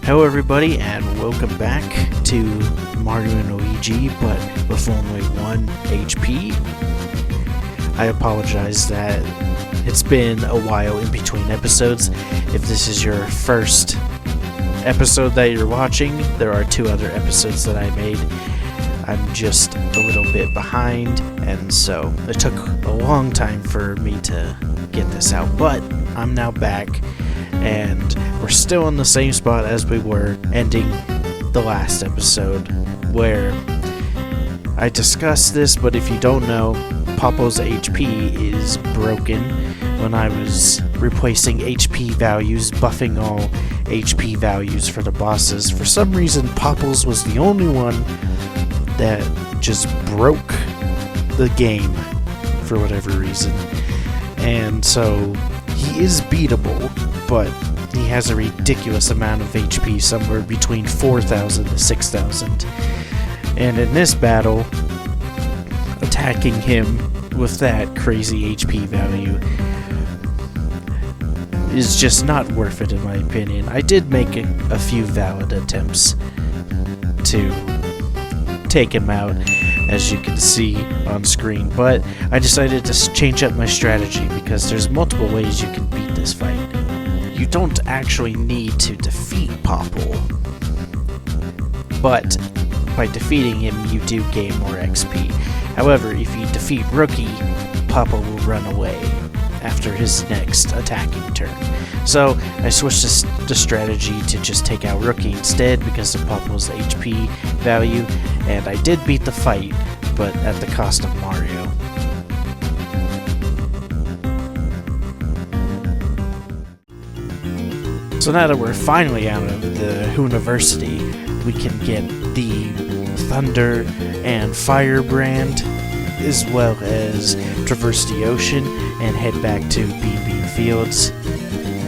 Hello everybody and welcome back to Mario and Luigi, but with only 1 HP. I apologize that it's been a while in between episodes. If this is your first episode that you're watching, there are 2 other episodes that I made. I'm just a little bit behind, and so it took a long time for me to get this out, but I'm now back. And we're still in the same spot as we were ending the last episode, where I discussed this, but if you don't know, Popple's HP is broken. When I was replacing HP values, buffing all HP values for the bosses, for some reason Popple's was the only one that just broke the game for whatever reason. And so he is beatable, but he has a ridiculous amount of HP, somewhere between 4,000 to 6,000. And in this battle, attacking him with that crazy HP value is just not worth it in my opinion. I did make a few valid attempts to take him out, as you can see on screen, but I decided to change up my strategy because there's multiple ways you can beat this fight. You don't actually need to defeat Popple, but by defeating him you do gain more XP. However, if you defeat Rookie, Popple will run away after his next attacking turn. So I switched the strategy to just take out Rookie instead because of Popple's HP value, and I did beat the fight, but at the cost of Mario. So now that we're finally out of the University, we can get the Thunder and Fire brand, as well as traverse the ocean and head back to Bean Fields.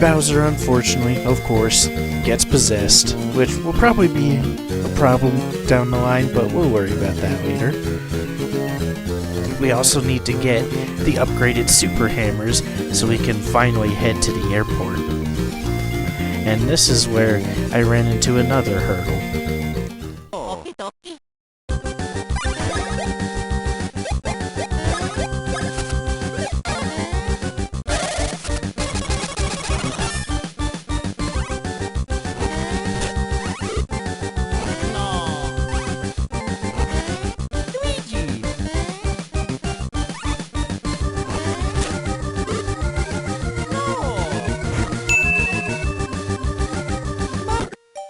Bowser, unfortunately, of course, gets possessed, which will probably be a problem down the line, but we'll worry about that later. We also need to get the upgraded Super Hammers so we can finally head to the airport. And this is where I ran into another hurdle.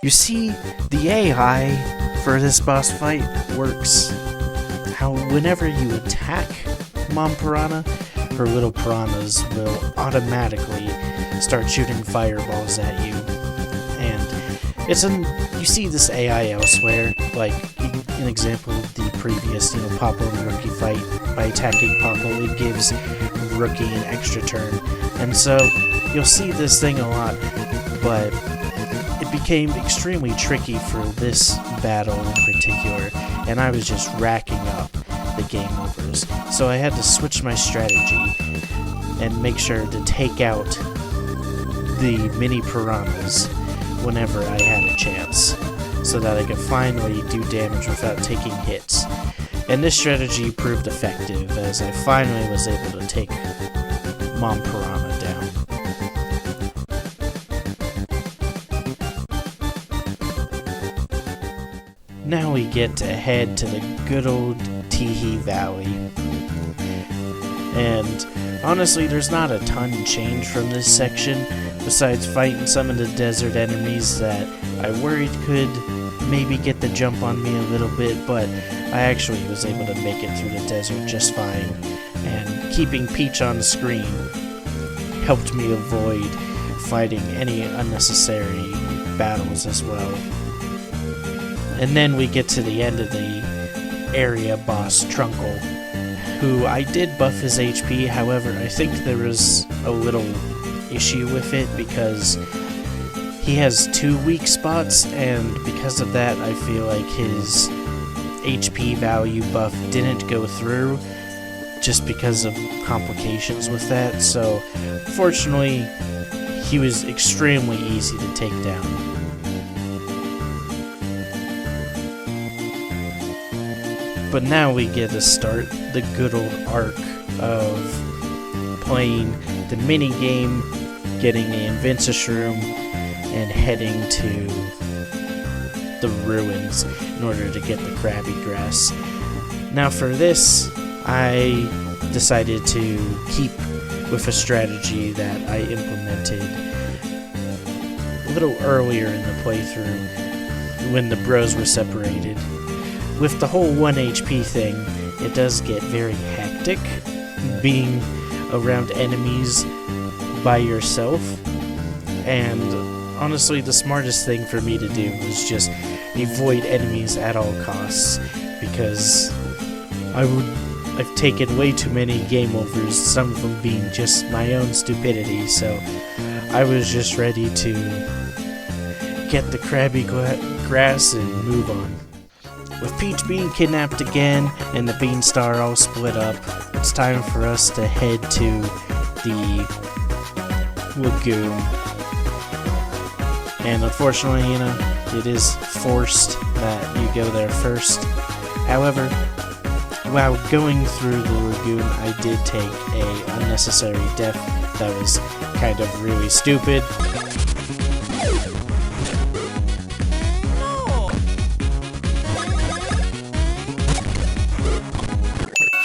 You see, the AI for this boss fight works how whenever you attack Mom Piranha, her little piranhas will automatically start shooting fireballs at you. And you see this AI elsewhere, like an example of the previous, Popple and Rookie fight. By attacking Popple, it gives Rookie an extra turn. And so you'll see this thing a lot, but it became extremely tricky for this battle in particular, and I was just racking up the game overs. So I had to switch my strategy and make sure to take out the mini piranhas whenever I had a chance, so that I could finally do damage without taking hits. And this strategy proved effective, as I finally was able to take Mom Piranha down. Now we get to head to the good old Teehee Valley. And honestly, there's not a ton changed from this section, besides fighting some of the desert enemies that I worried could maybe get the jump on me a little bit, but I actually was able to make it through the desert just fine. And keeping Peach on the screen helped me avoid fighting any unnecessary battles as well. And then we get to the end of the area boss, Trunkle, who I did buff his HP, however, I think there was a little issue with it because he has 2 weak spots, and because of that, I feel like his HP value buff didn't go through just because of complications with that. So, fortunately, he was extremely easy to take down. But now we get to start the good old arc of playing the mini game, getting the Inventus room, and heading to the ruins in order to get the Krabby Grass. Now for this, I decided to keep with a strategy that I implemented a little earlier in the playthrough when the bros were separated. With the whole 1 HP thing, it does get very hectic being around enemies by yourself, and honestly the smartest thing for me to do was just avoid enemies at all costs, because I've taken way too many game overs, some of them being just my own stupidity, so I was just ready to get the Krabby Grass and move on. With Peach being kidnapped again and the Beanstar all split up, it's time for us to head to the lagoon. And unfortunately, it is forced that you go there first. However, while going through the lagoon, I did take a unnecessary death that was kind of really stupid.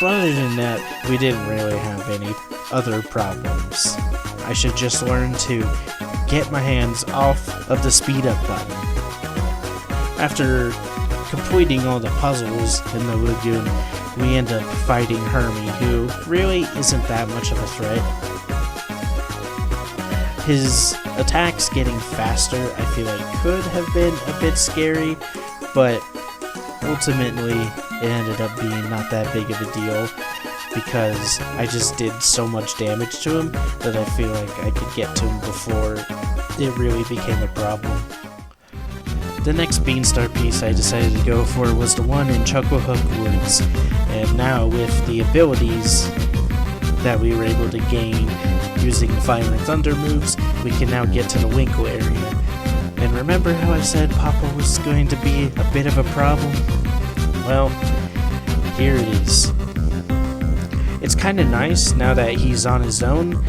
But other than that, we didn't really have any other problems. I should just learn to get my hands off of the speed up button. After completing all the puzzles in the lagoon, we end up fighting Hermie, who really isn't that much of a threat. His attacks getting faster, I feel like could have been a bit scary, but ultimately it ended up being not that big of a deal, because I just did so much damage to him that I feel like I could get to him before it really became a problem. The next Beanstar piece I decided to go for was the one in Chucklehook Woods, and now with the abilities that we were able to gain using the Fire and Thunder moves, we can now get to the Winkle area. And remember how I said Popple was going to be a bit of a problem? Well, here it is. It's kind of nice now that he's on his own,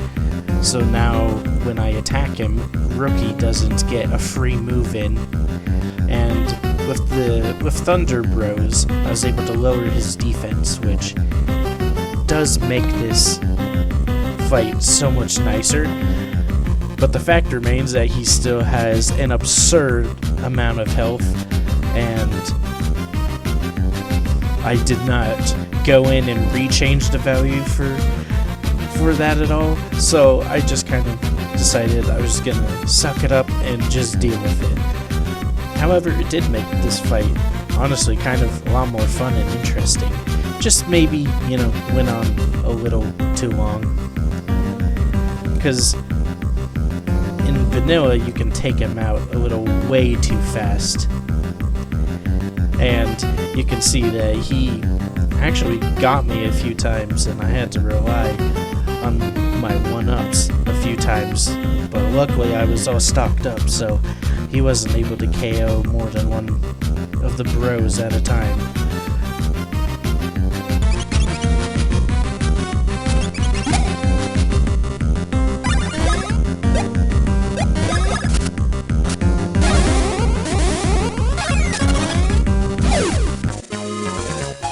so now when I attack him, Rookie doesn't get a free move in. And with Thunder Bros, I was able to lower his defense, which does make this fight so much nicer. But the fact remains that he still has an absurd amount of health, and I did not go in and rechange the value for that at all, so I just kind of decided I was gonna suck it up and just deal with it. However, it did make this fight honestly kind of a lot more fun and interesting. Just maybe, went on a little too long, because in vanilla you can take him out a little way too fast, and you can see that he actually got me a few times and I had to rely on my 1-ups a few times, but luckily I was all stocked up, so he wasn't able to KO more than one of the bros at a time.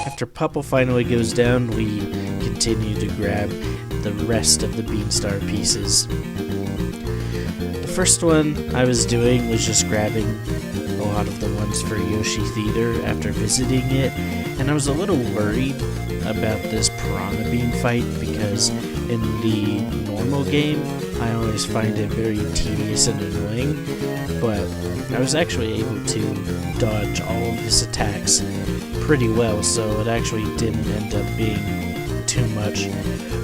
After Popple finally goes down, we continue to grab the rest of the Beanstar pieces. The first one I was doing was just grabbing a lot of the ones for Yoshi Theater after visiting it, and I was a little worried about this Piranha Bean fight because in the normal game I always find it very tedious and annoying, but I was actually able to dodge all of his attacks pretty well, so it actually didn't end up being too much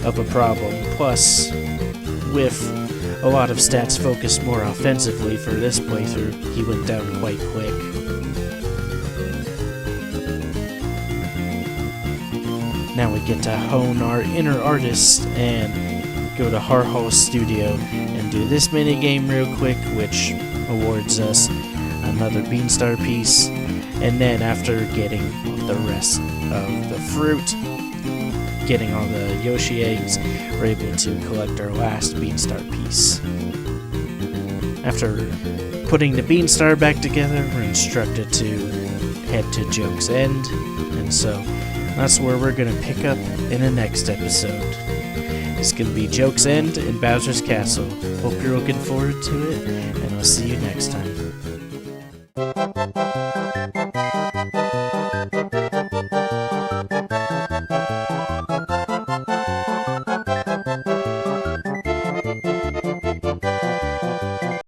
of a problem. Plus, with a lot of stats focused more offensively for this playthrough, he went down quite quick. Now we get to hone our inner artist and go to Harhall's studio and do this minigame real quick, which awards us another Beanstar piece. And then after getting the rest of the fruit, getting all the Yoshi eggs, we're able to collect our last Beanstar piece. After putting the Beanstar back together, we're instructed to head to Joke's End, and so that's where we're going to pick up in the next episode. It's going to be Joke's End in Bowser's Castle. Hope you're looking forward to it, and I'll see you next time.